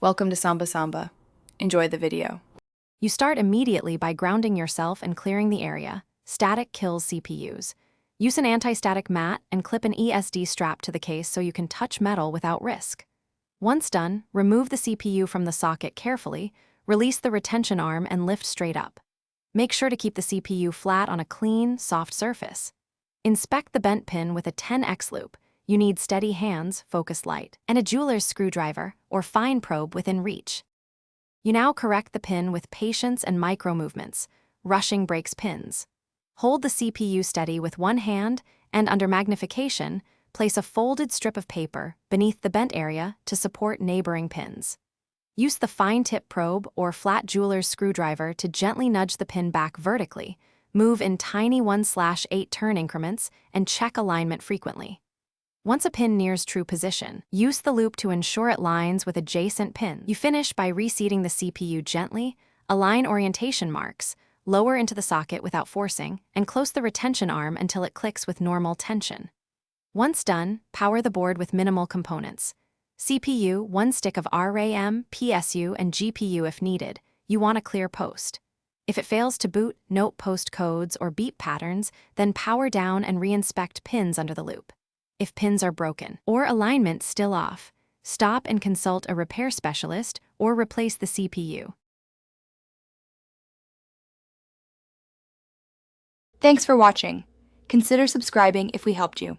Welcome to Samba Samba. Enjoy the video. You start immediately by grounding yourself and clearing the area. Static kills CPUs. Use an anti-static mat and clip an ESD strap to the case so you can touch metal without risk. Once done, remove the CPU from the socket carefully, release the retention arm and lift straight up. Make sure to keep the CPU flat on a clean, soft surface. Inspect the bent pin with a 10x loop. You need steady hands, focused light, and a jeweler's screwdriver or fine probe within reach. You now correct the pin with patience and micro movements. Rushing breaks pins. Hold the CPU steady with one hand and, under magnification, place a folded strip of paper beneath the bent area to support neighboring pins. Use the fine tip probe or flat jeweler's screwdriver to gently nudge the pin back vertically. Move in tiny 1/8 turn increments and check alignment frequently. Once a pin nears true position, use the loop to ensure it lines with adjacent pins. You finish by reseating the CPU gently, align orientation marks, lower into the socket without forcing, and close the retention arm until it clicks with normal tension. Once done, power the board with minimal components. CPU, one stick of RAM, PSU, and GPU if needed. You want a clear post. If it fails to boot, note post codes or beep patterns, then power down and reinspect pins under the loop. If pins are broken or alignment still off, stop and consult a repair specialist or replace the CPU. Thanks for watching. Consider subscribing if we helped you.